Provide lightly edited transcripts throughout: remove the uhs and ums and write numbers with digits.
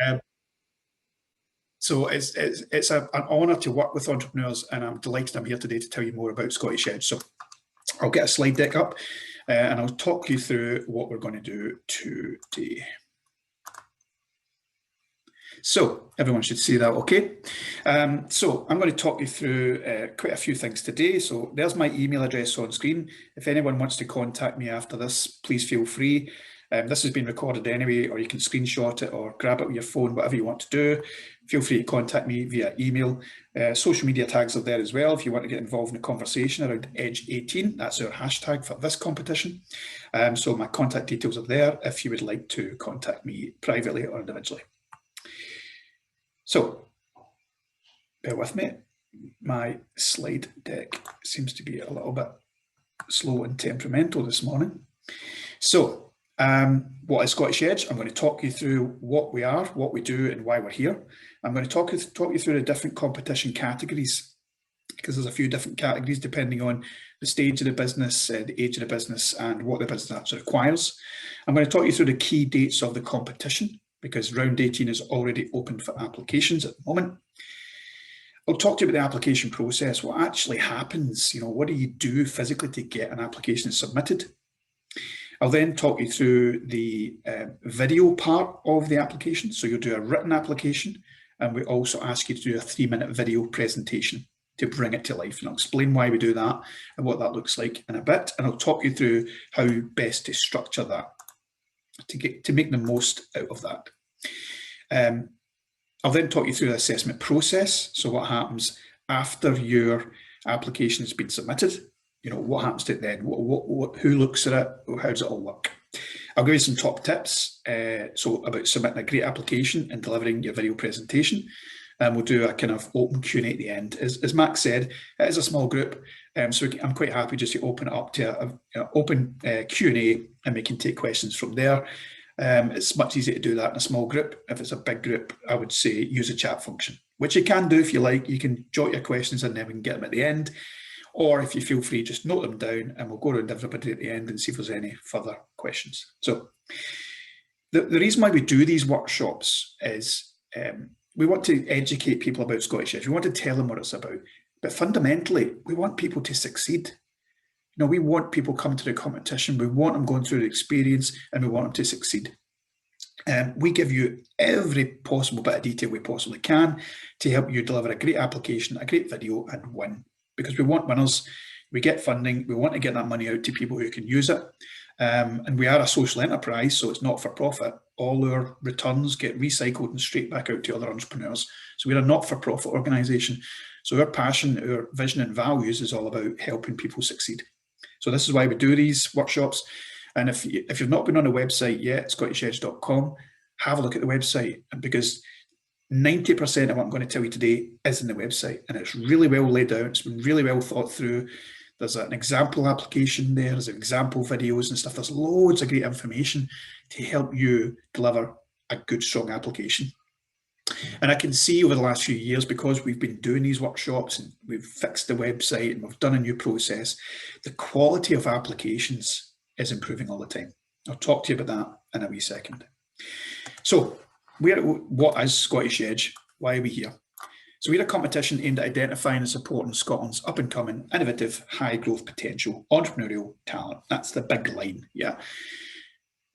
Um, so it's an honour to work with entrepreneurs, and I'm delighted I'm here today to tell you more about Scottish Edge. So I'll get a slide deck up and I'll talk you through what we're going to do today. So everyone should see that okay. So I'm going to talk you through quite a few things today. So there's my email address on screen. If anyone wants to contact me after this, please feel free. This has been recorded anyway, or you can screenshot it or grab it with your phone, whatever you want to do. Feel free to contact me via email. Social media tags are there as well if you want to get involved in a conversation around Edge 18. That's our hashtag for this competition. So my contact details are there if you would like to contact me privately or individually. So, bear with me, my slide deck seems to be a little bit slow and temperamental this morning. So, what is Scottish Edge? I'm going to talk you through what we are, what we do, and why we're here. I'm going to talk you through the different competition categories, because there's a few different categories depending on the stage of the business, the age of the business, and what the business actually requires. I'm going to talk you through the key dates of the competition, because round 18 is already open for applications at the moment. I'll talk to you about the application process, what actually happens, what do you do physically to get an application submitted. I'll then talk you through the video part of the application. So you'll do a written application, and we also ask you to do a 3-minute video presentation to bring it to life. And I'll explain why we do that and what that looks like in a bit. And I'll talk you through how best to structure that to make the most out of that. I'll then talk you through the assessment process. So what happens after your application has been submitted? What happens to it then? Who looks at it? How does it all work? I'll give you some top tips so about submitting a great application and delivering your video presentation. And we'll do a kind of open Q&A at the end. As Max said, it is a small group, so I'm quite happy just to open it up to an open Q&A, and we can take questions from there. It's much easier to do that in a small group. If it's a big group, I would say use a chat function, which you can do if you like. You can jot your questions and then we can get them at the end. Or if you feel free, just note them down and we'll go around everybody at the end and see if there's any further questions. So the reason why we do these workshops is we want to educate people about Scottish Edge. We want to tell them what it's about. But fundamentally, we want people to succeed. We want people coming to the competition. We want them going through the experience, and we want them to succeed. We give you every possible bit of detail we possibly can to help you deliver a great application, a great video, and win. Because we want winners, we get funding, we want to get that money out to people who can use it. And we are a social enterprise, so it's not for profit. All our returns get recycled and straight back out to other entrepreneurs. So we're a not-for-profit organisation. So our passion, our vision and values is all about helping people succeed. So this is why we do these workshops. And if you've not been on the website yet, scottishedge.com, have a look at the website, because 90% of what I'm going to tell you today is in the website, and it's really well laid out. It's been really well thought through. There's an example application there, there's example videos and stuff. There's loads of great information to help you deliver a good, strong application. And I can see over the last few years, because we've been doing these workshops and we've fixed the website and we've done a new process, the quality of applications is improving all the time. I'll talk to you about that in a wee second. So what is Scottish Edge? Why are we here? So we're a competition aimed at identifying and supporting Scotland's up-and-coming, innovative, high-growth potential, entrepreneurial talent. That's the big line, yeah.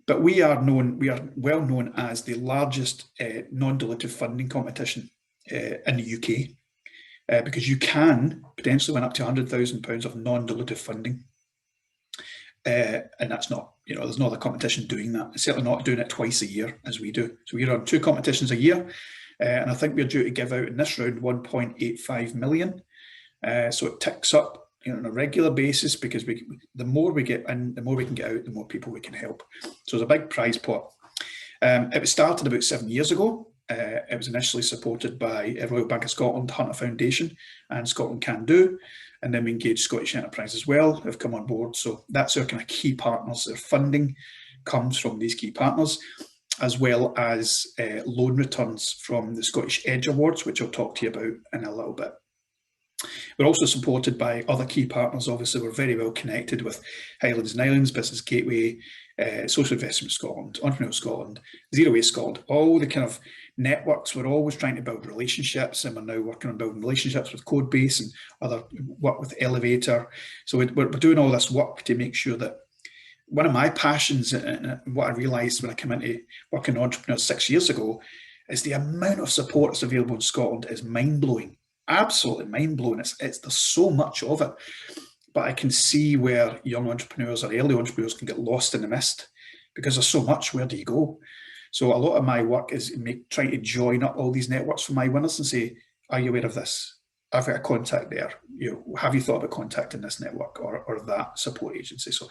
But we are well known as the largest non-dilutive funding competition in the UK, because you can potentially win up to £100,000 of non-dilutive funding. And that's not, there's no other competition doing that. It's certainly not doing it twice a year as we do. So we're on 2 competitions a year. And I think we're due to give out in this round 1.85 million. So it ticks up on a regular basis, because the more we get in, the more we can get out, the more people we can help. So it's a big prize pot. It was started about 7 years ago. It was initially supported by Royal Bank of Scotland, Hunter Foundation, and Scotland Can Do. And then we engaged Scottish Enterprise as well, who've come on board. So that's our kind of key partners. Their funding comes from these key partners, as well as loan returns from the Scottish Edge Awards, which I'll talk to you about in a little bit. We're also supported by other key partners. Obviously, we're very well connected with Highlands and Islands, Business Gateway, Social Investment Scotland, Entrepreneur Scotland, Zero Waste Scotland, all the kind of networks. We're always trying to build relationships, and we're now working on building relationships with Codebase and other work with Elevator. So we're doing all this work to make sure that one of my passions, and what I realised when I came into working entrepreneurs 6 years ago, is the amount of support that's available in Scotland is mind-blowing. Absolutely mind-blowing. There's so much of it. But I can see where young entrepreneurs or early entrepreneurs can get lost in the mist because there's so much. Where do you go? So a lot of my work is trying to join up all these networks for my winners and say, are you aware of this? I've got a contact there. Have you thought about contacting this network or that support agency? So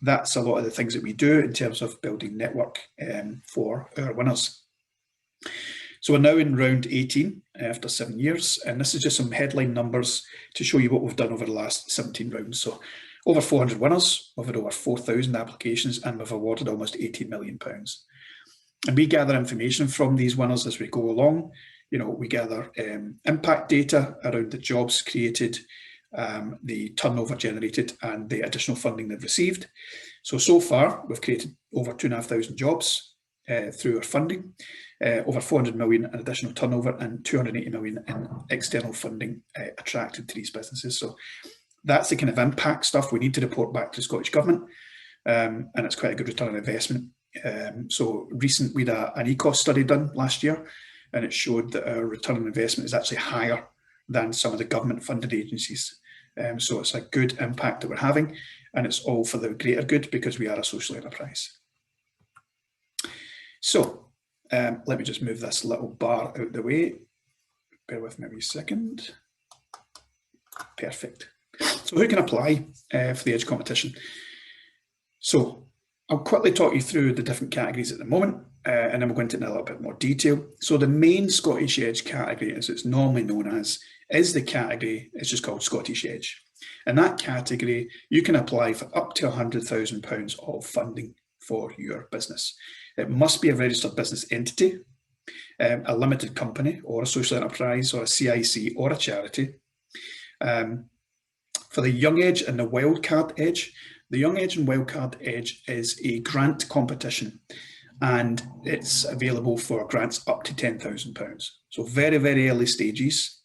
that's a lot of the things that we do in terms of building network for our winners. So we're now in round 18 after 7 years, and this is just some headline numbers to show you what we've done over the last 17 rounds. So over 400 winners, we've had over 4,000 applications, and we've awarded almost £18 million. And we gather information from these winners as we go along. We gather impact data around the jobs created, the turnover generated, and the additional funding they've received. So far, we've created over 2,500 jobs through our funding. Over 400 million in additional turnover and 280 million in external funding attracted to these businesses. So that's the kind of impact stuff we need to report back to the Scottish Government, and it's quite a good return on investment. So recently we had an ECOS study done last year, and it showed that our return on investment is actually higher than some of the government funded agencies. So it's a good impact that we're having, and it's all for the greater good because we are a social enterprise. So let me just move this little bar out the way. Bear with me a second. Perfect. So who can apply for the Edge competition? So I'll quickly talk you through the different categories at the moment, and then we'll go into it in a little bit more detail. So the main Scottish Edge category, as it's normally known as, is the category, it's just called Scottish Edge. In that category, you can apply for up to £100,000 of funding for your business. It must be a registered business entity, a limited company or a social enterprise or a CIC or a charity. For the Young Edge and the Wildcard Edge, the Young Edge and Wildcard Edge is a grant competition, and it's available for grants up to £10,000. So very, very early stages.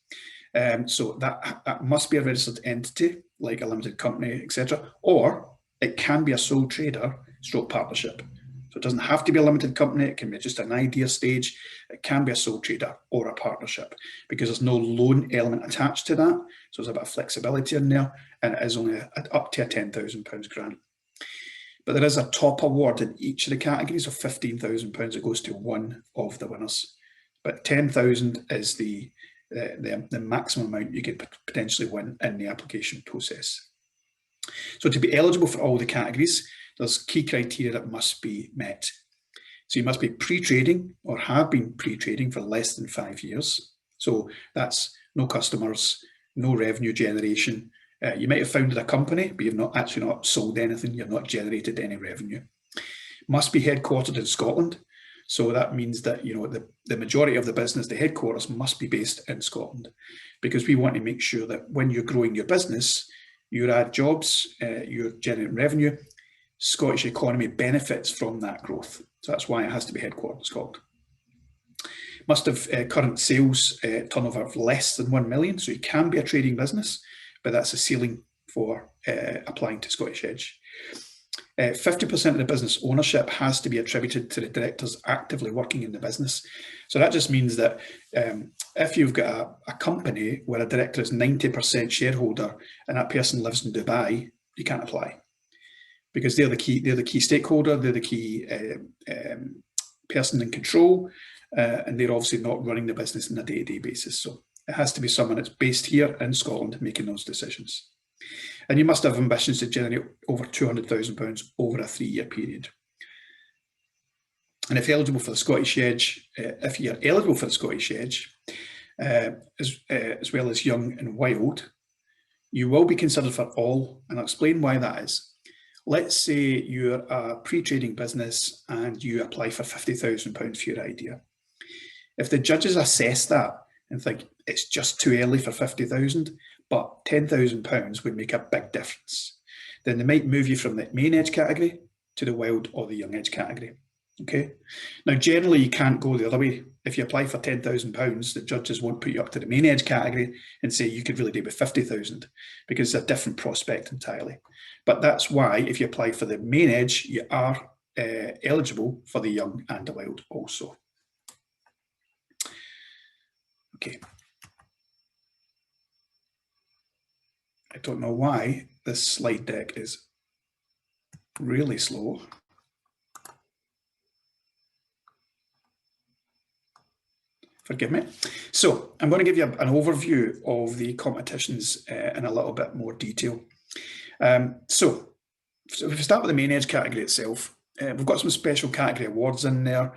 So that must be a registered entity, like a limited company, etc. Or it can be a sole trader stroke partnership. So it doesn't have to be a limited company. It can be just an idea stage. It can be a sole trader or a partnership because there's no loan element attached to that. So there's a bit of flexibility in there, and it is only up to a £10,000 grant. But there is a top award in each of the categories of £15,000 that goes to one of the winners. But £10,000 is the maximum amount you could potentially win in the application process. So to be eligible for all the categories, there's key criteria that must be met. So you must be pre-trading or have been pre-trading for less than 5 years. So that's no customers, no revenue generation. You might have founded a company, but you've not sold anything. You've not generated any revenue. Must be headquartered in Scotland. So that means that the majority of the business, the headquarters, must be based in Scotland, because we want to make sure that when you're growing your business, you add jobs, you're generating revenue. Scottish economy benefits from that growth. So that's why it has to be headquartered in Scotland. Must have current sales turnover of less than 1 million. So you can be a trading business, but that's a ceiling for applying to Scottish Edge. 50% of the business ownership has to be attributed to the directors actively working in the business. So that just means that if you've got a company where a director is 90% shareholder and that person lives in Dubai, you can't apply, because they're the key stakeholder, they're the key person in control, and they're obviously not running the business on a day-to-day basis. So it has to be someone that's based here in Scotland making those decisions. And you must have ambitions to generate over £200,000 over a 3-year period. And if eligible for the Scottish Edge, if you're eligible for the Scottish Edge, as well as Young and Wild, you will be considered for all, and I'll explain why that is. Let's say you're a pre-trading business and you apply for £50,000 for your idea. If the judges assess that and think it's just too early for 50,000, but £10,000 would make a big difference. Then they might move you from the main edge category to the wild or the young edge category. Okay. Now, generally, you can't go the other way. If you apply for £10,000, the judges won't put you up to the main edge category and say you could really do with 50,000 because it's a different prospect entirely. But that's why if you apply for the main edge, you are eligible for the young and the wild also. Okay. I don't know why this slide deck is really slow. Forgive me. So I'm going to give you an overview of the competitions in a little bit more detail. So if we start with the main edge category itself, we've got some special category awards in there.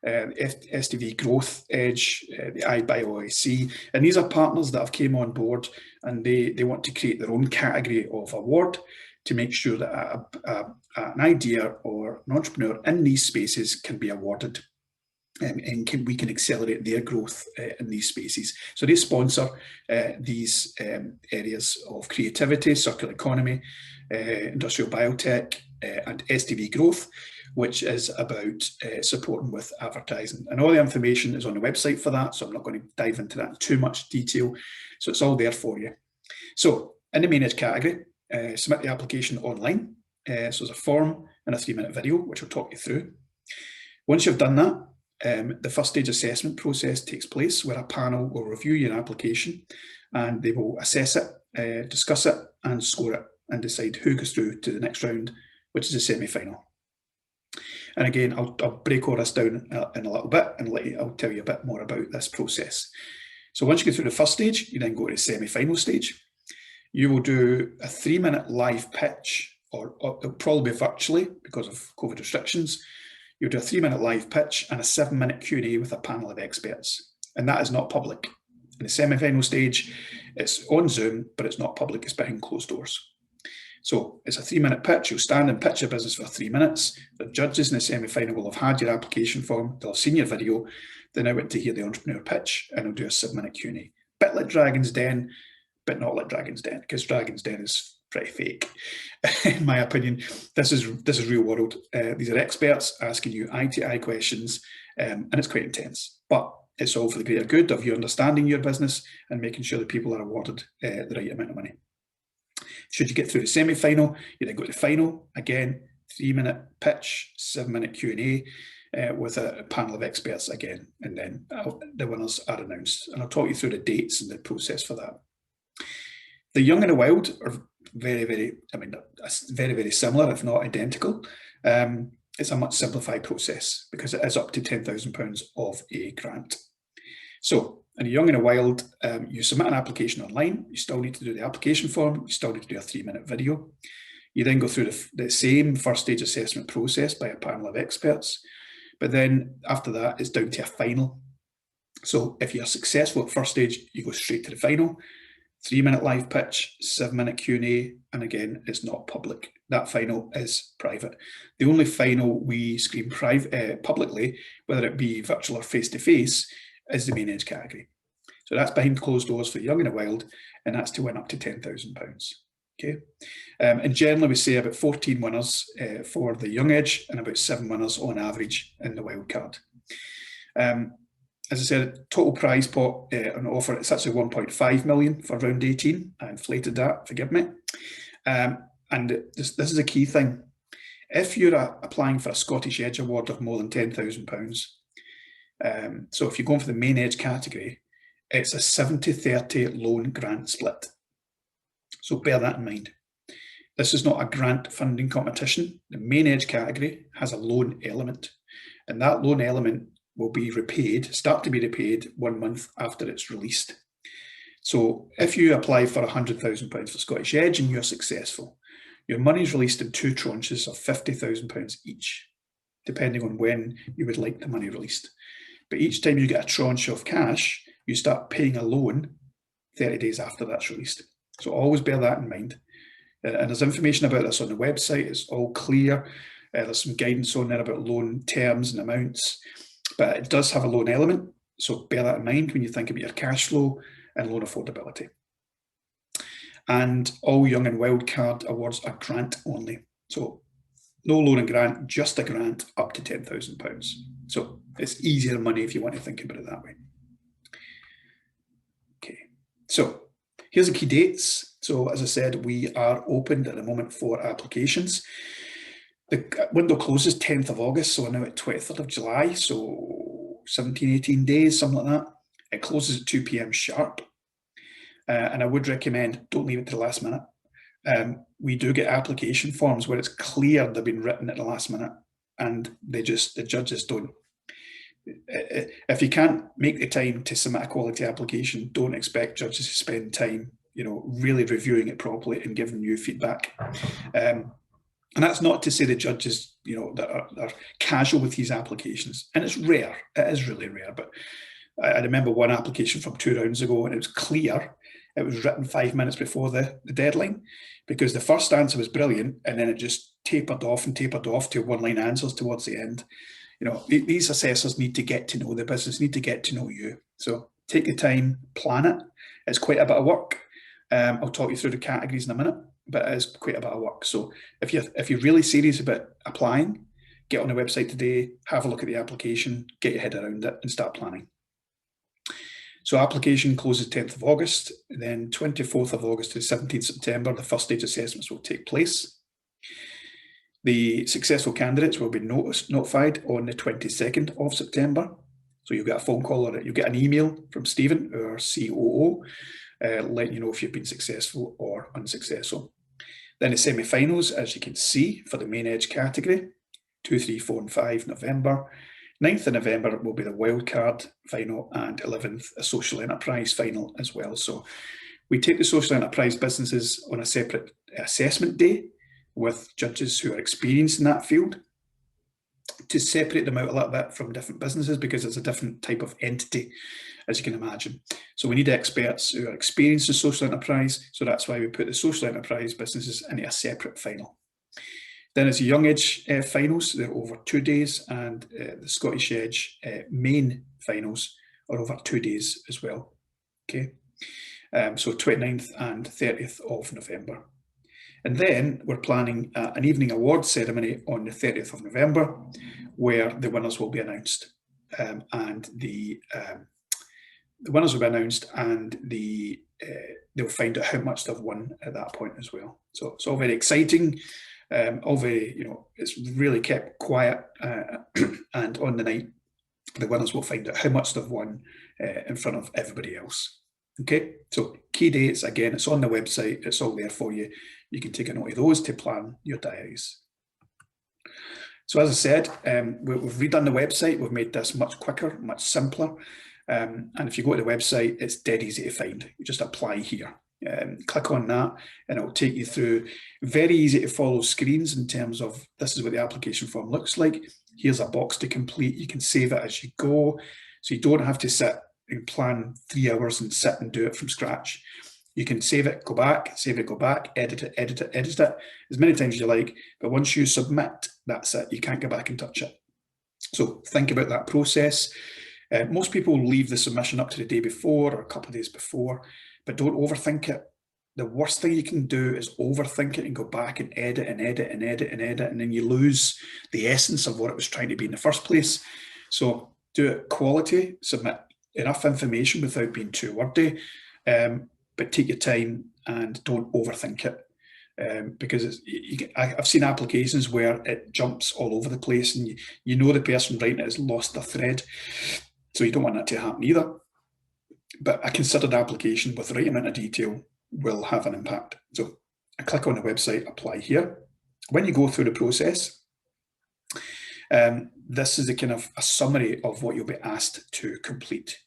STV Growth Edge, the iBioIC, and these are partners that have came on board and they want to create their own category of award to make sure that an idea or an entrepreneur in these spaces can be awarded. And we can accelerate their growth in these spaces. So they sponsor these areas of creativity, circular economy, industrial biotech, and STV growth, which is about supporting with advertising. And all the information is on the website for that, so I'm not going to dive into that in too much detail. So it's all there for you. So in the main edge category, submit the application online. So there's a form and a 3-minute video, which will talk you through. Once you've done that, the first stage assessment process takes place where a panel will review your application and they will assess it, discuss it and score it and decide who goes through to the next round, which is a semi-final. And again, I'll break all this down in a little bit and I'll tell you a bit more about this process. So once you go through the first stage, you then go to the semi-final stage. You will do a 3-minute live pitch, or it'll probably be virtually because of COVID restrictions. You'll do a 3-minute live pitch and a 7-minute Q&A with a panel of experts. And that is not public. In the semi-final stage, it's on Zoom, but it's not public, it's behind closed doors. So it's a 3-minute pitch. You'll stand and pitch your business for 3 minutes. The judges in the semi-final will have had your application form, they'll have seen your video, then I went to hear the entrepreneur pitch and they'll do a 7-minute Q&A. Bit like Dragon's Den, but not like Dragon's Den, because Dragon's Den is pretty fake, in my opinion. This is real world. These are experts asking you eye-to-eye questions, and it's quite intense. But it's all for the greater good of you understanding your business and making sure that people are awarded the right amount of money. Should you get through the semi-final, you then go to the final. Again, 3-minute pitch, 7-minute Q&A with a panel of experts again, and then the winners are announced. And I'll talk you through the dates and the process for that. The young and the wild are very similar, if not identical. It's a much simplified process because it is up to £10,000 of a grant. So in the young and the wild, you submit an application online. You still need to do the application form. You still need to do a 3-minute video. You then go through the same first stage assessment process by a panel of experts. But then after that, it's down to a final. So if you're successful at first stage, you go straight to the final. 3-minute live pitch, 7-minute Q&A, and again, it's not public. That final is private. The only final we screen publicly, whether it be virtual or face-to-face, is the main edge category. So that's behind closed doors for the young and the wild, and that's to win up to £10,000. Okay, and generally we say about 14 winners for the young edge and about 7 winners on average in the wild card. As I said, total prize pot on offer, it's actually 1.5 million for round 18. I inflated that, forgive me. And this is a key thing. If you're applying for a Scottish Edge award of more than £10,000, so if you're going for the main edge category, it's a 70-30 loan grant split. So bear that in mind. This is not a grant funding competition. The main edge category has a loan element, and that loan element will be repaid, start to be repaid 1 month after it's released. So if you apply for £100,000 for Scottish Edge and you're successful, your money is released in 2 tranches of £50,000 each, depending on when you would like the money released. But each time you get a tranche of cash, you start paying a loan 30 days after that's released. So always bear that in mind. And there's information about this on the website. It's all clear. There's some guidance on there about loan terms and amounts. But it does have a loan element. So bear that in mind when you think about your cash flow and loan affordability. And all Young and Wildcard awards are grant only. So no loan and grant, just a grant up to £10,000. So it's easier money if you want to think about it that way. Okay, so here's the key dates. So as I said, we are open at the moment for applications. The window closes 10th of August, so we're now at 23rd of July, so 17, 18 days, something like that. It closes at 2 p.m. sharp. And I would recommend, don't leave it to the last minute. We do get application forms where it's clear they've been written at the last minute, and the judges don't. If you can't make the time to submit a quality application, don't expect judges to spend time, really reviewing it properly and giving you feedback. And that's not to say the judges, that are casual with these applications. And it's rare. It is really rare. But I remember one application from 2 rounds ago, and it was clear. It was written 5 minutes before the deadline, because the first answer was brilliant, and then it just tapered off to one-line answers towards the end. These assessors need to get to know the business, need to get to know you. So take the time, plan it. It's quite a bit of work. I'll talk you through the categories in a minute, but it is quite a bit of work. So if you're really serious about applying, get on the website today, have a look at the application, get your head around it, and start planning. So application closes 10th of August, then 24th of August to 17th September, the first stage assessments will take place. The successful candidates will be notified on the 22nd of September. So you'll get a phone call or you'll get an email from Stephen, our COO, letting you know if you've been successful or unsuccessful. Then the semi-finals, as you can see, for the main edge category, 2, 3, 4 and 5 November. 9th of November will be the wildcard final, and 11th a social enterprise final as well. So we take the social enterprise businesses on a separate assessment day with judges who are experienced in that field to separate them out a little bit from different businesses, because it's a different type of entity, as you can imagine. So we need experts who are experienced in social enterprise. So that's why we put the social enterprise businesses into a separate final. Then there's the Young Edge finals, they're over 2 days, and the Scottish Edge main finals are over 2 days as well. Okay, so 29th and 30th of November. And then we're planning an evening award ceremony on the 30th of November, where the winners will be announced. And the winners will be announced, and they'll find out how much they've won at that point as well. So it's all very exciting. All very, it's really kept quiet, and on the night, the winners will find out how much they've won in front of everybody else. Okay, so key dates, again, it's on the website, it's all there for you. You can take a note of those to plan your diaries. So as I said, we've redone the website, we've made this much quicker, much simpler. And if you go to the website, it's dead easy to find. You just apply here. Click on that and it will take you through very easy to follow screens in terms of this is what the application form looks like. Here's a box to complete. You can save it as you go. So you don't have to sit and plan 3 hours and sit and do it from scratch. You can save it, go back, save it, go back, edit it, edit it, edit it as many times as you like. But once you submit, that's it. You can't go back and touch it. So think about that process. Most people leave the submission up to the day before or a couple of days before, but don't overthink it. The worst thing you can do is overthink it and go back and edit and edit and edit and edit, and then you lose the essence of what it was trying to be in the first place. So do it quality, submit enough information without being too wordy, but take your time and don't overthink it. Because I've seen applications where it jumps all over the place, and you know the person writing it has lost their thread. So you don't want that to happen either. But a considered application with the right amount of detail will have an impact. So I click on the website, apply here. When you go through the process, this is a kind of a summary of what you'll be asked to complete.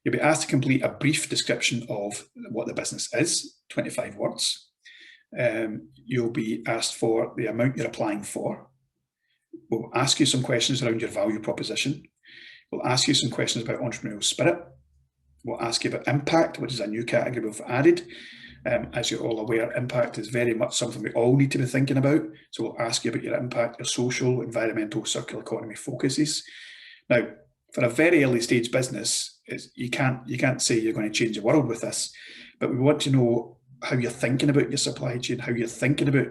You'll be asked to complete a brief description of what the business is, 25 words. You'll be asked for the amount you're applying for. We'll ask you some questions around your value proposition. We'll ask you some questions about entrepreneurial spirit. We'll ask you about impact, which is a new category we've added. As you're all aware, impact is very much something we all need to be thinking about. So we'll ask you about your impact, your social, environmental, circular economy focuses. Now, For a very early stage business, you can't say you're going to change the world with this, but we want to know how you're thinking about your supply chain, how you're thinking about,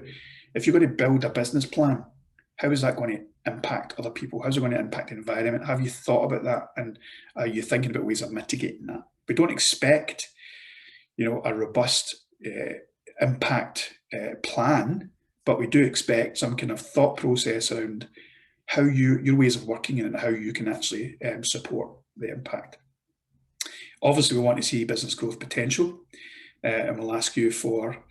if you're going to build a business plan, how is that going to impact other people? How's it going to impact the environment? Have you thought about that? And are you thinking about ways of mitigating that? We don't expect, a robust impact plan, but we do expect some kind of thought process around how your ways of working and how you can actually support the impact. Obviously, we want to see business growth potential, and we'll ask you for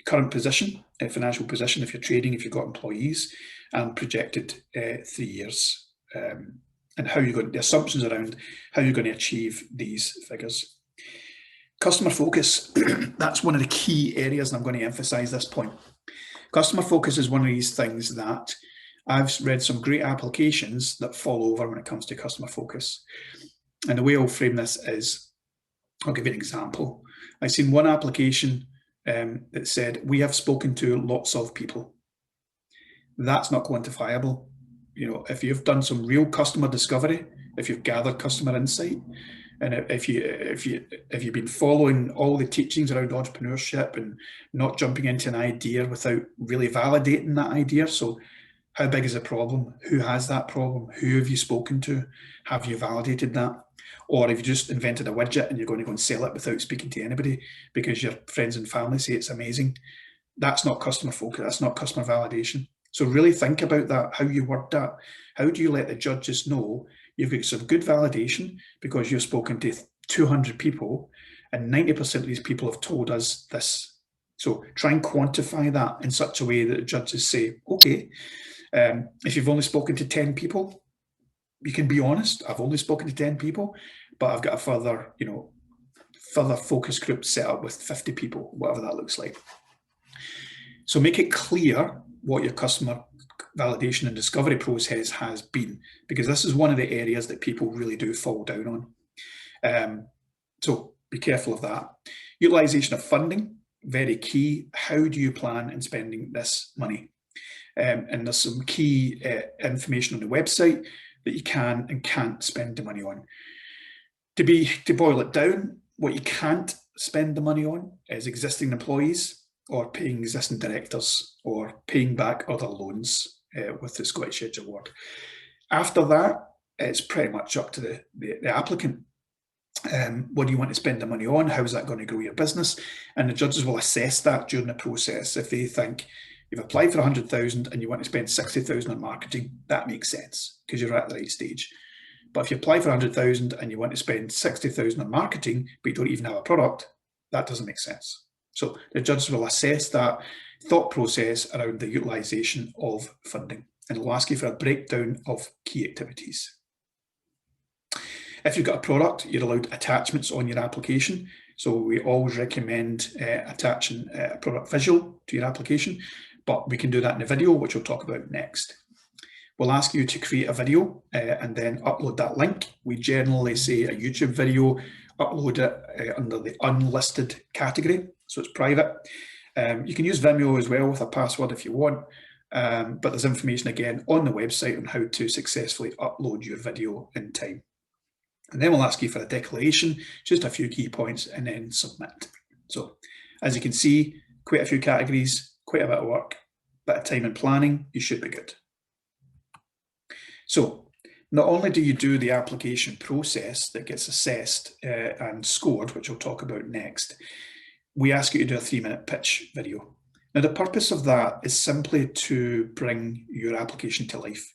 current position, financial position, if you're trading, if you've got employees, and projected 3 years, and how you're going, the assumptions around how you're going to achieve these figures. Customer focus, that's one of the key areas, and I'm going to emphasize this point. Customer focus is one of these things that I've read some great applications that fall over when it comes to customer focus. And the way I'll frame this is, I'll give you an example. I've seen one application that said, we have spoken to lots of people. That's not quantifiable. If you've done some real customer discovery, if you've gathered customer insight, and if you've been following all the teachings around entrepreneurship and not jumping into an idea without really validating that idea. So how big is the problem? Who has that problem? Who have you spoken to? Have you validated that? Or have you just invented a widget and you're going to go and sell it without speaking to anybody because your friends and family say it's amazing? That's not customer focus. That's not customer validation. So really think about that, how you word that. How do you let the judges know you've got some good validation because you've spoken to 200 people and 90% of these people have told us this. So try and quantify that in such a way that the judges say, okay, if you've only spoken to 10 people, you can be honest, I've only spoken to 10 people, but I've got a further focus group set up with 50 people, whatever that looks like. So make it clear what your customer validation and discovery process has been, because this is one of the areas that people really do fall down on. So be careful of that. Utilization of funding, very key. How do you plan on spending this money? And there's some key information on the website that you can and can't spend the money on. To boil it down, what you can't spend the money on is existing employees or paying existing directors or paying back other loans with the Scottish Edge Award. After that, it's pretty much up to the applicant. What do you want to spend the money on? How is that going to grow your business? And the judges will assess that during the process. If they think you've applied for 100,000 and you want to spend 60,000 on marketing, that makes sense because you're at the right stage. But if you apply for 100,000 and you want to spend 60,000 on marketing, but you don't even have a product, that doesn't make sense. So the judges will assess that thought process around the utilisation of funding, and it'll ask you for a breakdown of key activities. If you've got a product, you're allowed attachments on your application. So we always recommend attaching a product visual to your application, but we can do that in a video, which we'll talk about next. We'll ask you to create a video and then upload that link. We generally say a YouTube video, upload it under the unlisted category, so it's private. You can use Vimeo as well with a password if you want, but there's information again on the website on how to successfully upload your video in time. And then we'll ask you for a declaration, just a few key points, and then submit. So as you can see, quite a few categories, quite a bit of work, bit of time and planning, you should be good. So not only do you do the application process that gets assessed and scored, which we'll talk about next, we ask you to do a 3-minute pitch video. Now, the purpose of that is simply to bring your application to life,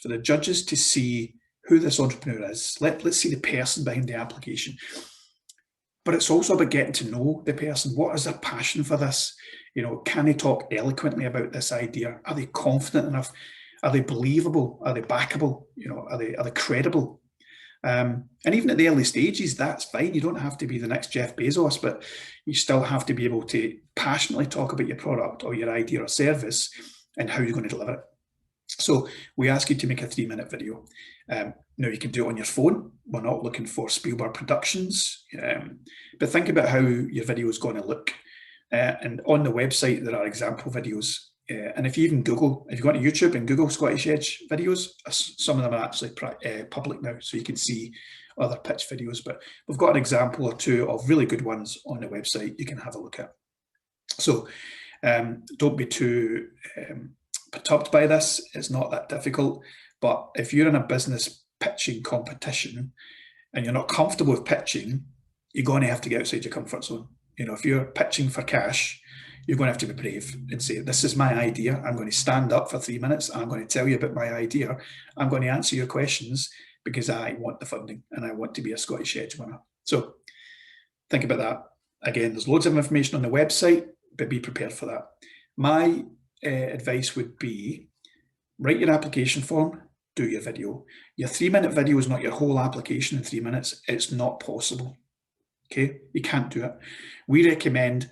for the judges to see who this entrepreneur is. Let's see the person behind the application. But it's also about getting to know the person. What is their passion for this? Can they talk eloquently about this idea? Are they confident enough? Are they believable? Are they backable? Are they credible? And even at the early stages, that's fine. You don't have to be the next Jeff Bezos, but you still have to be able to passionately talk about your product or your idea or service and how you're going to deliver it. So we ask you to make a 3-minute video. Now you can do it on your phone. We're not looking for Spielberg Productions, but think about how your video is going to look. And on the website, there are example videos And if you even Google, if you go to YouTube and Google Scottish Edge videos, some of them are actually public now, so you can see other pitch videos. But we've got an example or two of really good ones on the website you can have a look at. So don't be too perturbed by this. It's not that difficult. But if you're in a business pitching competition and you're not comfortable with pitching, you're going to have to get outside your comfort zone. You know, if you're pitching for cash, you're going to have to be brave and say, this is my idea. I'm going to stand up for 3 minutes. I'm going to tell you about my idea. I'm going to answer your questions because I want the funding and I want to be a Scottish Edge winner. So think about that. Again, there's loads of information on the website, but be prepared for that. My advice would be, write your application form, do your video. Your 3-minute video is not your whole application in 3 minutes. It's not possible. Okay, you can't do it. We recommend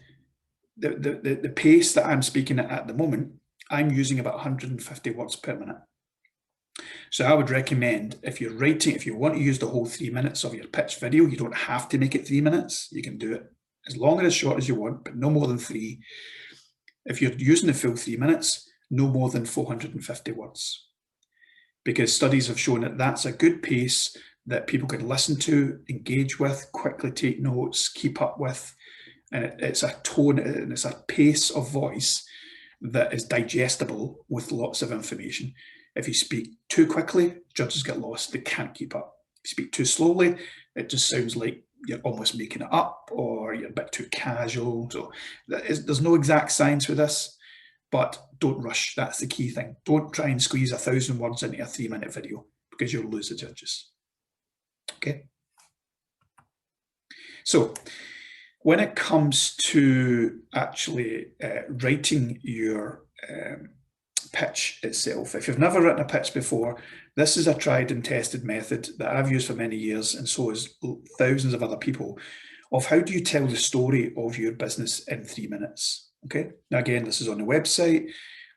the pace that I'm speaking at the moment, I'm using about 150 words per minute. So I would recommend, if you're writing, if you want to use the whole 3 minutes of your pitch video, you don't have to make it 3 minutes. You can do it as long or as short as you want, but no more than 3. If you're using the full 3 minutes, no more than 450 words. Because studies have shown that that's a good pace that people can listen to, engage with, quickly take notes, keep up with. And it's a tone and it's a pace of voice that is digestible with lots of information. If you speak too quickly, judges get lost. They can't keep up. If you speak too slowly, it just sounds like you're almost making it up or you're a bit too casual. So there's no exact science with this, but don't rush. That's the key thing. Don't try and squeeze 1,000 words into a 3-minute video because you'll lose the judges. Okay. So when it comes to actually writing your pitch itself, if you've never written a pitch before, this is a tried and tested method that I've used for many years, and so has thousands of other people, of how do you tell the story of your business in 3 minutes. Okay. Now, again, this is on the website.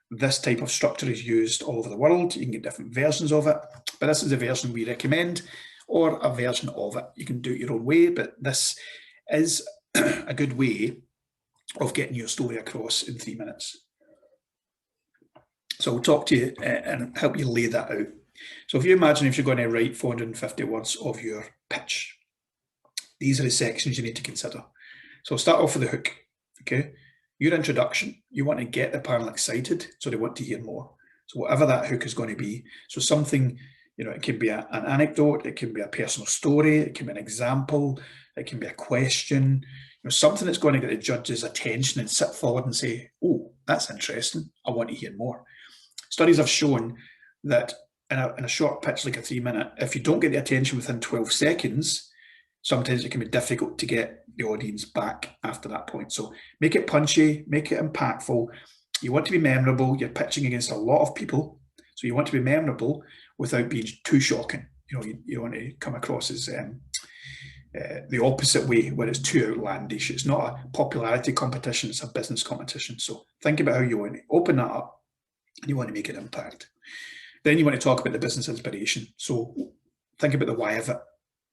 This type of structure is used all over the world. You can get different versions of it, but this is the version we recommend, or a version of it. You can do it your own way, but this is a good way of getting your story across in 3 minutes. So I'll talk to you and help you lay that out. So if you imagine if you're going to write 450 words of your pitch, these are the sections you need to consider. So I'll start off with the hook, okay? Your introduction, you want to get the panel excited, so they want to hear more. So whatever that hook is going to be, so something, you know, it can be an anecdote, it can be a personal story, it can be an example, it can be a question, you know, something that's going to get the judge's attention and sit forward and say, oh, that's interesting, I want to hear more. Studies have shown that in a short pitch, like a 3-minute, if you don't get the attention within 12 seconds, sometimes it can be difficult to get the audience back after that point. So make it punchy, make it impactful. You want to be memorable. You're pitching against a lot of people, so you want to be memorable without being too shocking. You know, you want to come across as the opposite way, where it's too outlandish. It's not a popularity competition, it's a business competition. So think about how you want to open that up and you want to make an impact. Then you want to talk about the business inspiration. So think about the why of it.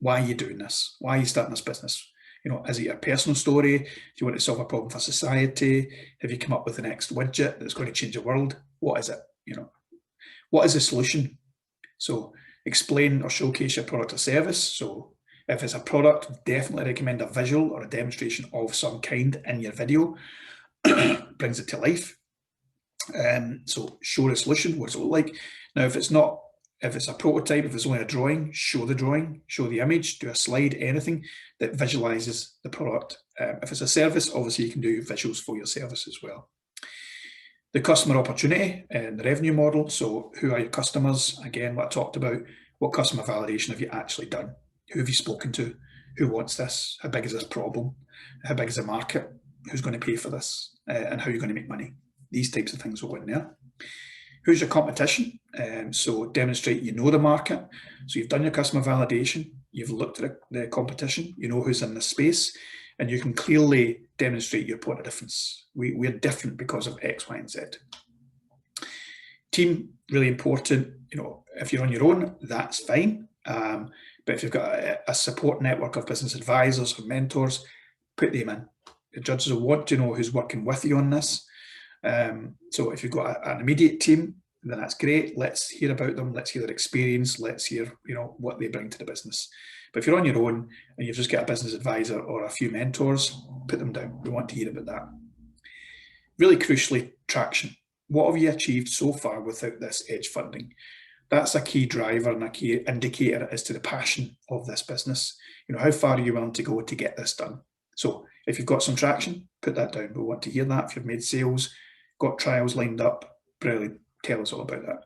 Why are you doing this? Why are you starting this business? You know, is it a personal story? Do you want to solve a problem for society? Have you come up with the next widget that's going to change the world? What is it? You know, what is the solution? So explain or showcase your product or service. So if it's a product, definitely recommend a visual or a demonstration of some kind in your video. Brings it to life. So show the solution, what does it look like? Now, if it's not, if it's a prototype, if it's only a drawing, show the image, do a slide, anything that visualizes the product. If it's a service, obviously you can do visuals for your service as well. The customer opportunity and the revenue model. So who are your customers? Again, what I talked about, what customer validation have you actually done? Who have you spoken to? Who wants this? How big is this problem? How big is the market? Who's going to pay for this? And how are you going to make money? These types of things will go in there. Who's your competition? So demonstrate you know the market. So you've done your customer validation, you've looked at the competition, you know who's in this space, and you can clearly demonstrate your point of difference. We're different because of X, Y, and Z. Team, really important. You know, if you're on your own, that's fine. But if you've got a support network of business advisors or mentors, put them in. The judges will want to know who's working with you on this. So if you've got an immediate team, then that's great. Let's hear about them. Let's hear their experience. Let's hear, what they bring to the business. But if you're on your own and you've just got a business advisor or a few mentors, put them down. We want to hear about that. Really crucially, traction. What have you achieved so far without this edge funding? That's a key driver and a key indicator as to the passion of this business. How far are you willing to go to get this done? So if you've got some traction, put that down. We want to hear that. If you've made sales, got trials lined up, brilliant. Tell us all about that.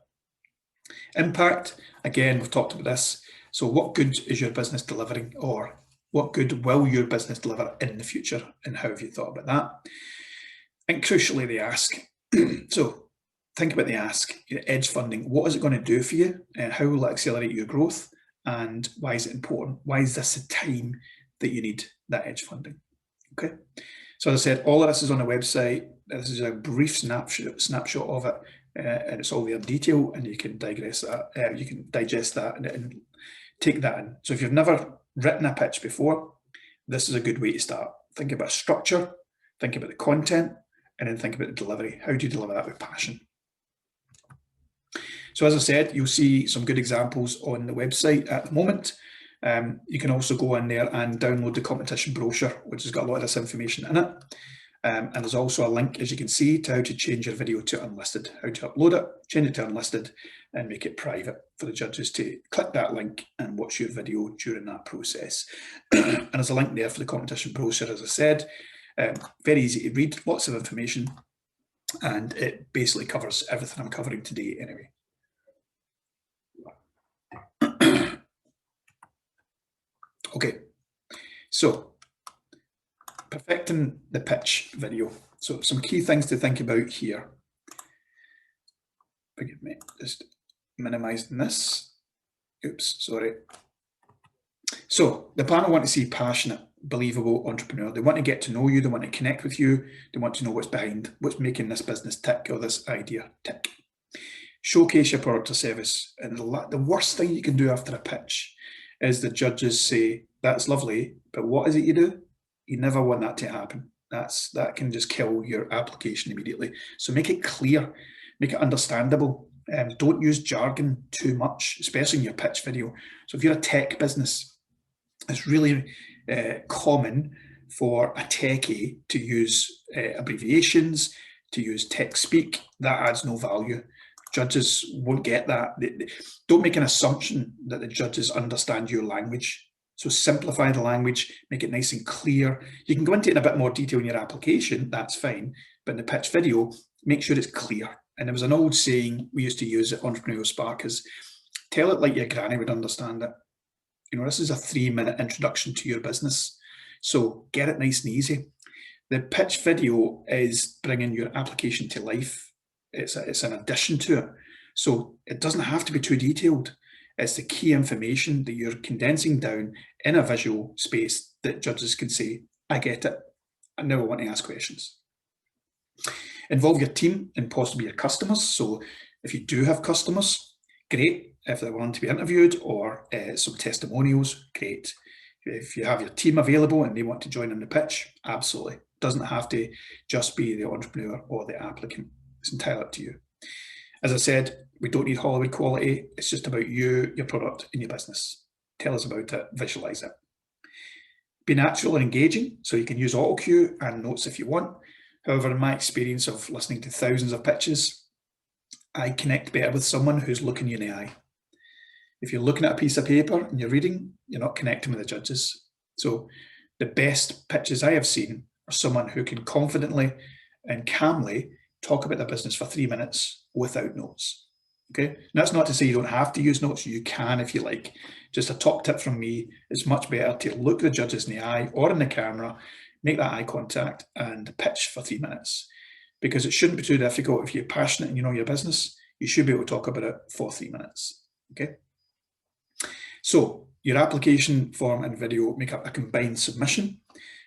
Impact, again, we've talked about this. So what good is your business delivering, or what good will your business deliver in the future, and how have you thought about that? And crucially, the ask. So think about the ask, edge funding. What is it going to do for you, and how will it accelerate your growth, and why is it important? Why is this the time that you need that edge funding? Okay. So as I said, all of this is on the website. This is a brief snapshot of it, and it's all there in detail, and you can digest that and take that in. So if you've never written a pitch before, this is a good way to start. Think about structure, think about the content, and then think about the delivery. How do you deliver that with passion? So as I said, you'll see some good examples on the website at the moment. You can also go in there and download the competition brochure, which has got a lot of this information in it. And there's also a link, as you can see, to how to change your video to unlisted, how to upload it, change it to unlisted, and make it private for the judges to click that link and watch your video during that process. And there's a link there for the competition brochure, as I said. Very easy to read, lots of information, and it basically covers everything I'm covering today anyway. Okay, so perfecting the pitch video. So some key things to think about here. Forgive me, just minimizing this. Oops, sorry. So the panel want to see passionate, believable entrepreneur. They want to get to know you. They want to connect with you. They want to know what's behind, what's making this business tick or this idea tick. Showcase your product or service. And the worst thing you can do after a pitch is the judges say, that's lovely, but what is it you do? You never want that to happen. That can just kill your application immediately. So make it clear, make it understandable. Don't use jargon too much, especially in your pitch video. So if you're a tech business, it's really common for a techie to use abbreviations, to use tech speak. That adds no value. Judges won't get that. Don't make an assumption that the judges understand your language. So simplify the language, make it nice and clear. You can go into it in a bit more detail in your application, that's fine. But in the pitch video, make sure it's clear. And there was an old saying we used to use at Entrepreneurial Spark is, tell it like your granny would understand it. This is a 3-minute introduction to your business. So get it nice and easy. The pitch video is bringing your application to life. It's an addition to it. So it doesn't have to be too detailed. It's the key information that you're condensing down in a visual space that judges can say, I get it, I now want to ask questions. Involve your team and possibly your customers. So if you do have customers, great. If they're willing to be interviewed, or some testimonials, great. If you have your team available and they want to join in the pitch, absolutely. Doesn't have to just be the entrepreneur or the applicant. It's entirely up to you. As I said, we don't need Hollywood quality. It's just about you, your product, and your business. Tell us about it, visualize it. Be natural and engaging, so you can use auto cue and notes if you want. However, in my experience of listening to thousands of pitches, I connect better with someone who's looking you in the eye. If you're looking at a piece of paper and you're reading, you're not connecting with the judges. So the best pitches I have seen are someone who can confidently and calmly talk about their business for 3 minutes without notes. Okay, and that's not to say you don't have to use notes. You can if you like. Just a top tip from me, it's much better to look the judges in the eye or in the camera, make that eye contact and pitch for 3 minutes, because it shouldn't be too difficult. If you're passionate and you know your business, you should be able to talk about it for 3 minutes. Okay, so your application form and video make up a combined submission,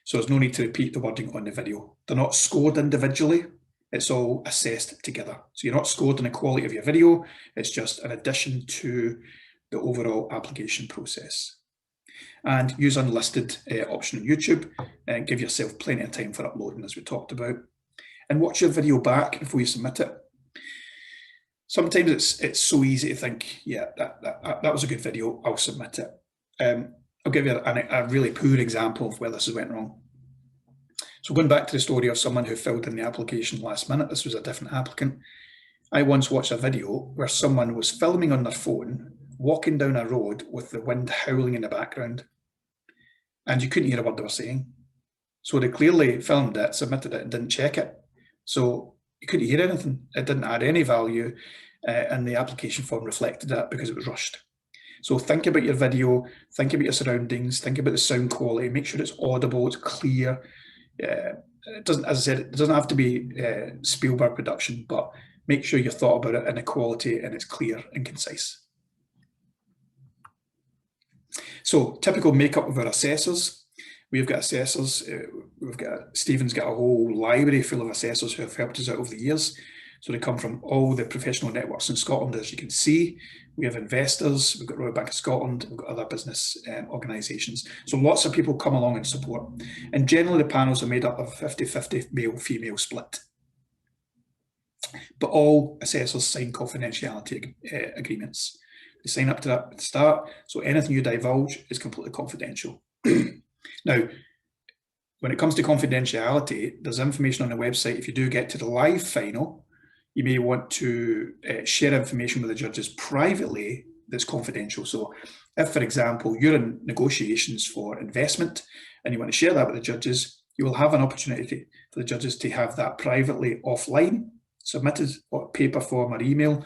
so there's no need to repeat the wording on the video. They're not scored individually. It's all assessed together. So you're not scored on the quality of your video. It's just an addition to the overall application process. And use unlisted option on YouTube and give yourself plenty of time for uploading, as we talked about. and watch your video back before you submit it. Sometimes it's so easy to think, yeah, that was a good video, I'll submit it. I'll give you a really poor example of where this has went wrong. So going back to the story of someone who filled in the application last minute, this was a different applicant. I once watched a video where someone was filming on their phone, walking down a road with the wind howling in the background, and you couldn't hear a word they were saying. So they clearly filmed it, submitted it, and didn't check it. So you couldn't hear anything. It didn't add any value, and the application form reflected that because it was rushed. So think about your video, think about your surroundings, think about the sound quality, make sure it's audible, it's clear. It doesn't, as I said, it doesn't have to be Spielberg production, but make sure you've thought about it in the quality and it's clear and concise. So typical makeup of our assessors. We've got assessors, Stephen's got a whole library full of assessors who have helped us out over the years. So they come from all the professional networks in Scotland, as you can see. We have investors, we've got Royal Bank of Scotland, we've got other business organisations. So lots of people come along and support. And generally the panels are made up of a 50-50 male-female split. But all assessors sign confidentiality agreements. They sign up to that at the start, so anything you divulge is completely confidential. Now, when it comes to confidentiality, there's information on the website. If you do get to the live final, you may want to share information with the judges privately that's confidential. So if, for example, you're in negotiations for investment and you want to share that with the judges, you will have an opportunity for the judges to have that privately offline, submitted or paper form or email,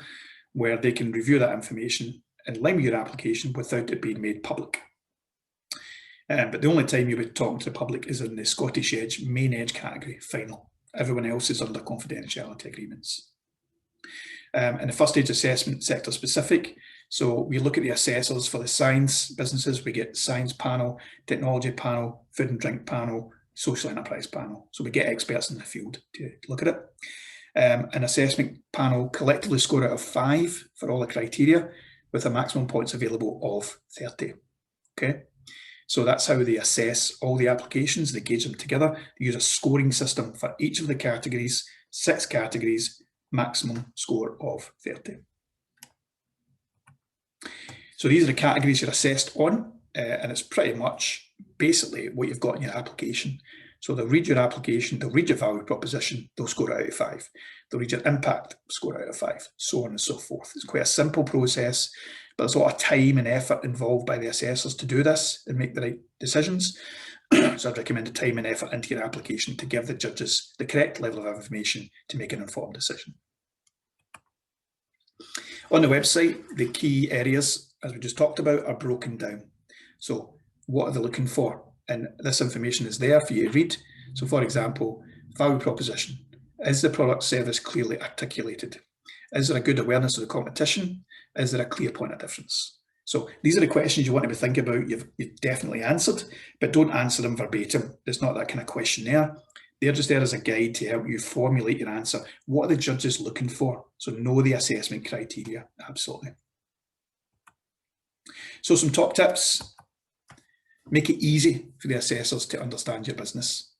where they can review that information in line with your application without it being made public. But the only time you'll be talking to the public is in the Scottish Edge main edge category final. Everyone else is under confidentiality agreements. In the first stage assessment, sector specific. So we look at the assessors for the science businesses. We get science panel, technology panel, food and drink panel, social enterprise panel. So we get experts in the field to look at it. An assessment panel collectively score out of 5 for all the criteria, with a maximum points available of 30. Okay. So that's how they assess all the applications. They gauge them together. They use a scoring system for each of the categories, 6 categories, maximum score of 30. So these are the categories you're assessed on, and it's pretty much basically what you've got in your application. So they'll read your application, they'll read your value proposition, they'll score it out of 5. They'll read your impact, score out of 5, so on and so forth. It's quite a simple process, but there's a lot of time and effort involved by the assessors to do this and make the right decisions. So I'd recommend the time and effort into your application to give the judges the correct level of information to make an informed decision. On the website, the key areas, as we just talked about, are broken down. So what are they looking for? And this information is there for you to read. So for example, value proposition. Is the product service clearly articulated? Is there a good awareness of the competition? Is there a clear point of difference? So these are the questions you want to be thinking about. You've definitely answered, but don't answer them verbatim. It's not that kind of questionnaire. They're just there as a guide to help you formulate your answer. What are the judges looking for? So know the assessment criteria, absolutely. So some top tips. Make it easy for the assessors to understand your business.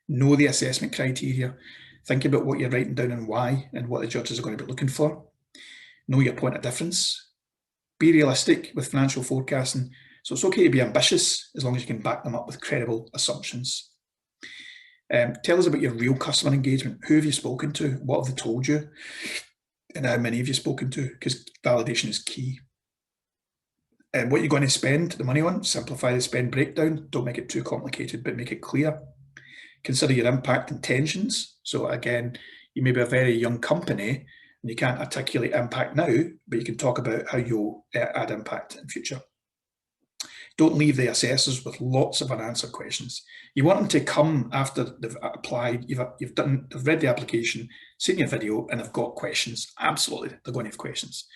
Know the assessment criteria. Think about what you're writing down and why, and what the judges are going to be looking for. Know your point of difference. Be realistic with financial forecasting. So it's okay to be ambitious as long as you can back them up with credible assumptions. Tell us about your real customer engagement. Who have you spoken to? What have they told you? And how many have you spoken to? Because validation is key. And what you're going to spend the money on, simplify the spend breakdown. Don't make it too complicated, but make it clear. Consider your impact intentions. So again, you may be a very young company and you can't articulate impact now, but you can talk about how you'll add impact in future. Don't leave the assessors with lots of unanswered questions. You want them to come after they've applied, they've read the application, seen your video, and they've got questions. Absolutely, they're going to have questions.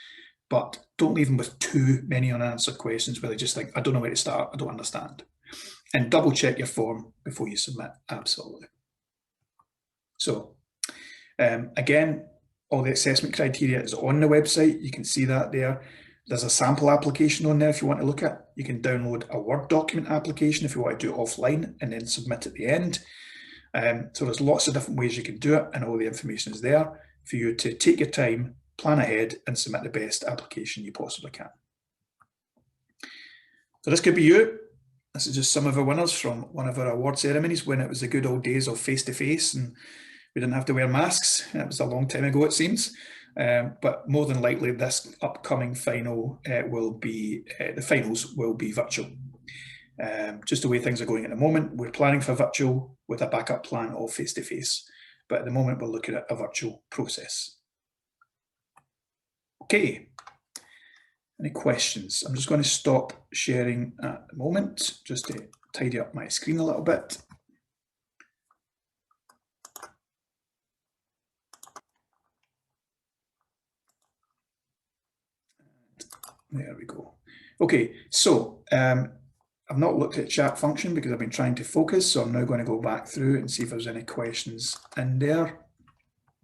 But don't leave them with too many unanswered questions where they just think, I don't know where to start, I don't understand. And double check your form before you submit, absolutely. So again, all the assessment criteria is on the website. You can see that there. There's a sample application on there if you want to look at. You can download a Word document application if you want to do it offline and then submit at the end. So there's lots of different ways you can do it, and all the information is there for you to take your time, plan ahead, and submit the best application you possibly can. So this could be you. This is just some of our winners from one of our award ceremonies when it was the good old days of face-to-face and we didn't have to wear masks. It was a long time ago, it seems. But more than likely, this upcoming final the finals will be virtual. Just the way things are going at the moment, we're planning for virtual with a backup plan of face-to-face. But at the moment, we're looking at a virtual process. Okay. Any questions? I'm just going to stop sharing at the moment, just to tidy up my screen a little bit. There we go. Okay, so I've not looked at chat function because I've been trying to focus, so I'm now going to go back through and see if there's any questions in there.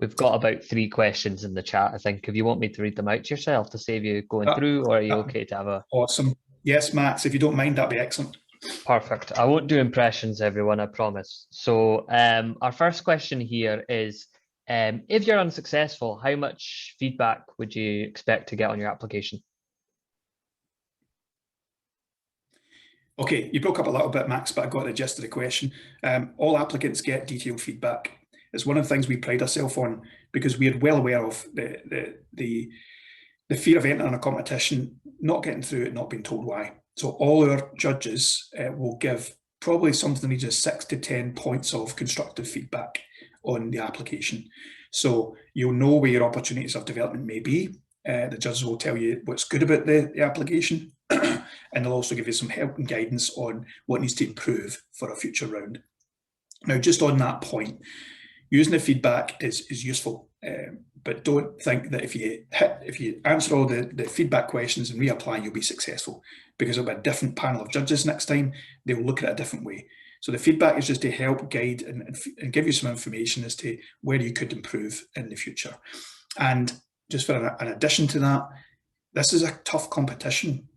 We've got about 3 questions in the chat, I think. If you want me to read them out to yourself to save you going through, or are you okay to have a... Awesome. Yes, Max, if you don't mind, that'd be excellent. Perfect. I won't do impressions, everyone, I promise. So our first question here is, if you're unsuccessful, how much feedback would you expect to get on your application? Okay, you broke up a little bit, Max, but I got the gist of the question. All applicants get detailed feedback. It's one of the things we pride ourselves on because we are well aware of the fear of entering a competition, not getting through it, not being told why. So all our judges will give probably something in the region of 6 to 10 points of constructive feedback on the application. So you'll know where your opportunities of development may be. The judges will tell you what's good about the application, and they'll also give you some help and guidance on what needs to improve for a future round. Now, just on that point, using the feedback is useful, but don't think that if you answer all the feedback questions and reapply, you'll be successful, because it'll be a different panel of judges next time. They'll look at it a different way. So the feedback is just to help guide and give you some information as to where you could improve in the future. And just for an addition to that, this is a tough competition.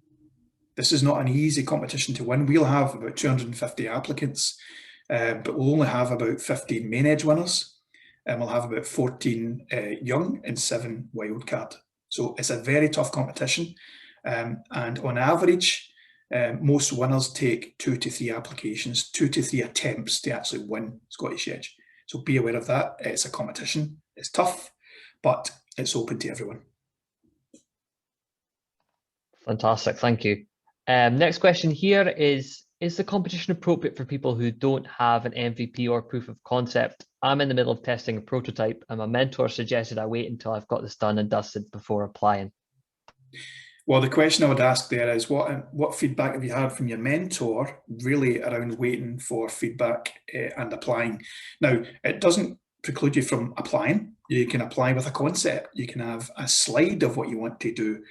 This is not an easy competition to win. We'll have about 250 applicants, but we'll only have about 15 main edge winners, and we'll have about 14 young and 7 wildcard. So it's a very tough competition. And on average, most winners take 2 to 3 applications, 2 to 3 attempts to actually win Scottish Edge. So be aware of that. It's a competition. It's tough, but it's open to everyone. Fantastic, thank you. Next question here is the competition appropriate for people who don't have an MVP or proof of concept? I'm in the middle of testing a prototype and my mentor suggested I wait until I've got this done and dusted before applying. Well, the question I would ask there is what feedback have you had from your mentor really around waiting for feedback and applying? Now, it doesn't preclude you from applying. You can apply with a concept. You can have a slide of what you want to do.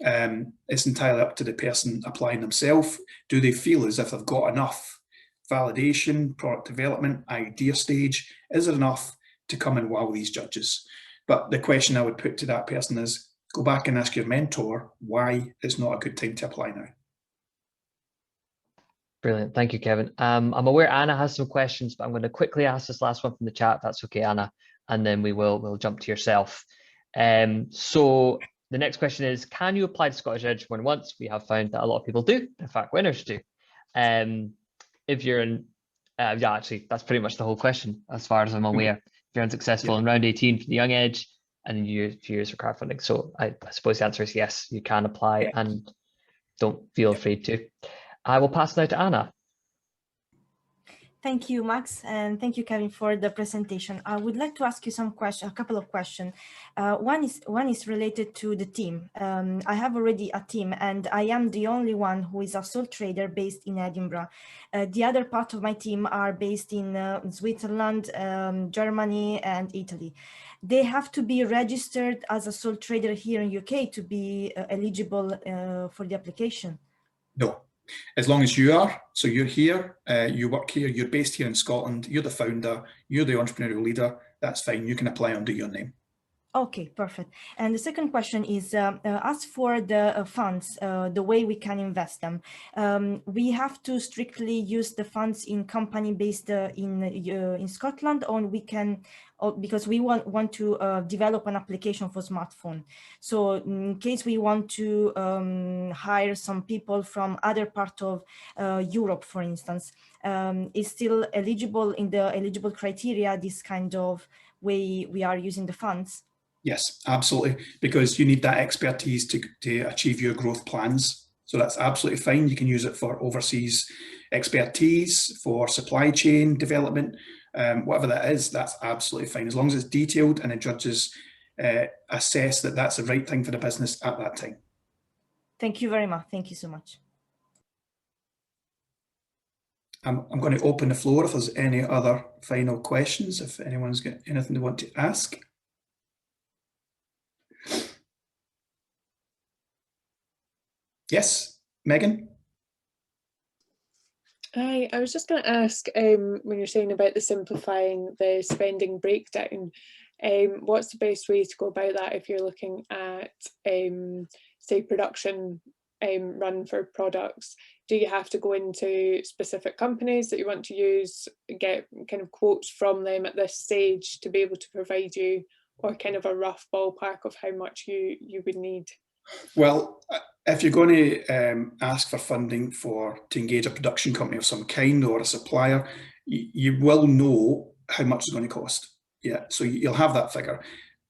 It's entirely up to the person applying themselves. Do they feel as if they've got enough validation, product development, idea stage? Is it enough to come and wow these judges? But the question I would put to that person is, go back and ask your mentor why it's not a good time to apply now. Brilliant, thank you, Kevin. I'm aware Anna has some questions, but I'm going to quickly ask this last one from the chat, if that's okay, Anna, and then we'll jump to yourself. So the next question is, can you apply to Scottish Edge more than once? We have found that a lot of people do, in fact, winners do. If you're in, yeah, actually, that's pretty much the whole question, as far as I'm aware. If you're unsuccessful in round 18 for the Young Edge, and then you have 2 years for crowdfunding. So I suppose the answer is yes, you can apply and don't feel afraid to. I will pass now to Anna. Thank you, Max, and thank you, Kevin, for the presentation. I would like to ask you a couple of questions. One is related to the team. I have already a team, and I am the only one who is a sole trader based in Edinburgh. The other part of my team are based in Switzerland, Germany, and Italy. They have to be registered as a sole trader here in UK to be eligible for the application? No. As long as you are, so you're here, you work here, you're based here in Scotland, you're the founder, you're the entrepreneurial leader, that's fine. You can apply under your name. Okay, perfect. And the second question is, as for the funds, the way we can invest them, we have to strictly use the funds in company based in Scotland, or we can, because we want to develop an application for smartphone. So in case we want to hire some people from other part of Europe, for instance, is still eligible in the eligible criteria, this kind of way we are using the funds? Yes, absolutely, because you need that expertise to achieve your growth plans. So that's absolutely fine. You can use it for overseas expertise, for supply chain development, whatever that is, that's absolutely fine. As long as it's detailed and the judges assess that that's the right thing for the business at that time. Thank you very much. Thank you so much. I'm going to open the floor if there's any other final questions, if anyone's got anything they want to ask. Yes, Megan? Hi, I was just going to ask, when you're saying about the simplifying the spending breakdown, what's the best way to go about that if you're looking at, say, production run for products? Do you have to go into specific companies that you want to use, get kind of quotes from them at this stage to be able to provide you, or kind of a rough ballpark of how much you would need? Well, if you're going to ask for funding to engage a production company of some kind or a supplier, you will know how much it's going to cost. Yeah, so you'll have that figure.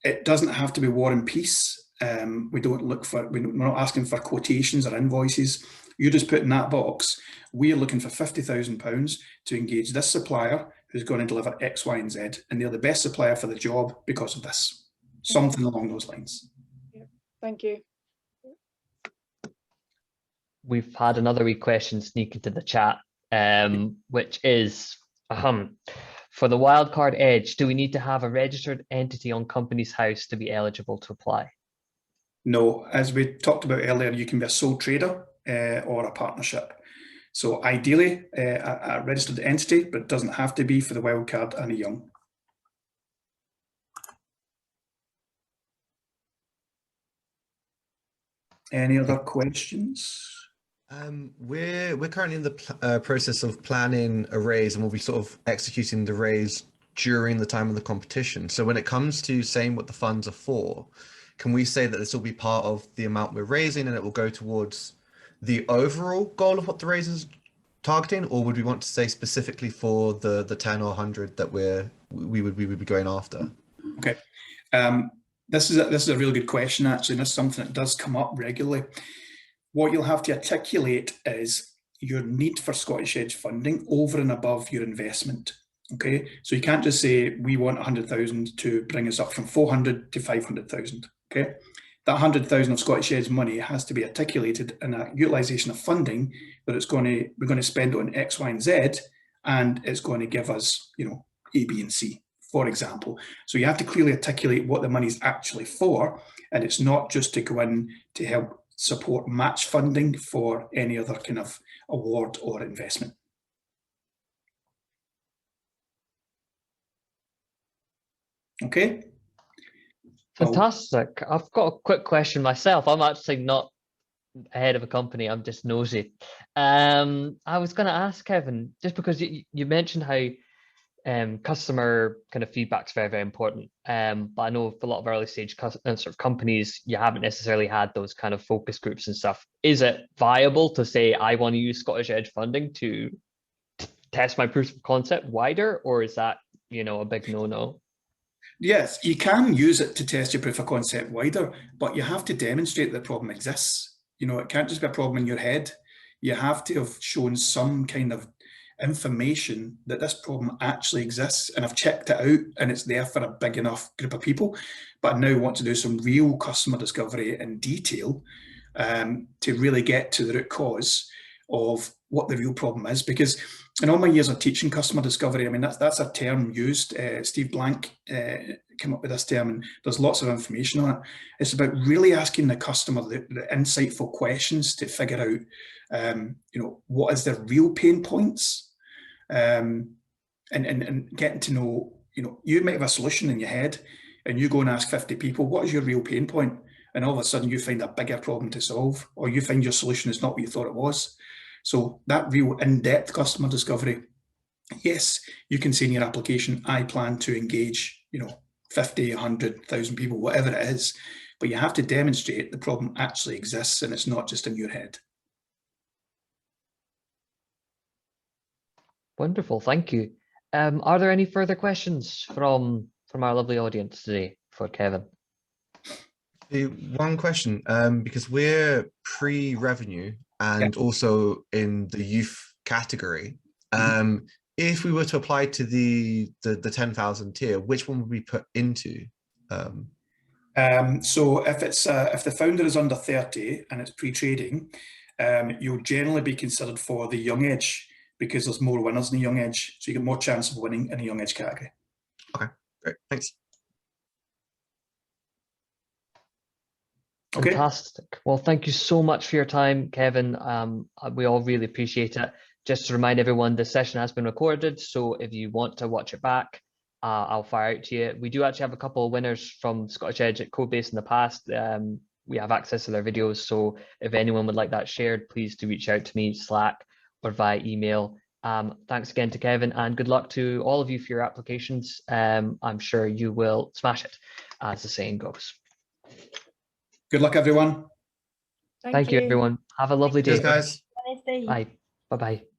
It doesn't have to be War and Peace. We're not asking for quotations or invoices. You just put in that box, we're looking for £50,000 to engage this supplier who's going to deliver X, Y, and Z, and they're the best supplier for the job because of this. Something along those lines. Yeah, thank you. We've had another wee question sneak into the chat, which is, for the wildcard edge, do we need to have a registered entity on Companies House to be eligible to apply? No, as we talked about earlier, you can be a sole trader or a partnership. So ideally, a registered entity, but it doesn't have to be for the wildcard and a young. Any other questions? We're currently in the process of planning a raise, and we'll be sort of executing the raise during the time of the competition. So when it comes to saying what the funds are for, can we say that this will be part of the amount we're raising and it will go towards the overall goal of what the raise is targeting, or would we want to say specifically for the 10 or 100 that we would be going after? Okay, this is a really good question actually, and it's something that does come up regularly. What you'll have to articulate is your need for Scottish Edge funding over and above your investment. Okay, so you can't just say we want 100,000 to bring us up from 400 to 500,000. Okay, that 100,000 of Scottish Edge money has to be articulated in a utilisation of funding that we're going to spend on X, Y, and Z, and it's going to give us, A, B, and C, for example. So you have to clearly articulate what the money is actually for, and it's not just to go in to help support match funding for any other kind of award or investment. Okay. Fantastic. I've got a quick question myself. I'm actually not head of a company, I'm just nosy. I was going to ask Kevin, just because you mentioned how customer kind of feedback is very, very important. But I know for a lot of early stage sort of companies, you haven't necessarily had those kind of focus groups and stuff. Is it viable to say, I want to use Scottish Edge funding to test my proof of concept wider, or is that, a big no-no? Yes, you can use it to test your proof of concept wider, but you have to demonstrate the problem exists. It can't just be a problem in your head. You have to have shown some kind of information that this problem actually exists, and I've checked it out and it's there for a big enough group of people, but I now want to do some real customer discovery in detail to really get to the root cause of what the real problem is. Because in all my years of teaching customer discovery, I mean, that's a term used. Steve Blank came up with this term, and there's lots of information on it. It's about really asking the customer the insightful questions to figure out, what is their real pain points, and getting to know, you might have a solution in your head, and you go and ask 50 people, what is your real pain point? And all of a sudden you find a bigger problem to solve, or you find your solution is not what you thought it was. So that real in-depth customer discovery, yes, you can say in your application, I plan to engage, 50, 100,000 people, whatever it is, but you have to demonstrate the problem actually exists and it's not just in your head. Wonderful, thank you. Are there any further questions from our lovely audience today for Kevin? One question, because we're pre-revenue and also in the youth category. If we were to apply to the 10,000 tier, which one would we put into? So if the founder is under 30 and it's pre-trading, you'll generally be considered for the young edge, because there's more winners in the young edge, so you get more chance of winning in the young edge category. Okay, great, thanks. Okay. Fantastic. Well, thank you so much for your time, Kevin. We all really appreciate it. Just to remind everyone, this session has been recorded, so if you want to watch it back, I'll fire out to you. We do actually have a couple of winners from Scottish Edge at Codebase in the past. We have access to their videos, so if anyone would like that shared, please do reach out to me, Slack, or via email. Thanks again to Kevin, and good luck to all of you for your applications. I'm sure you will smash it, as the saying goes. Good luck, everyone. Thank you, everyone. Have a lovely day. Cheers, guys. Have a nice day. Bye. Bye-bye.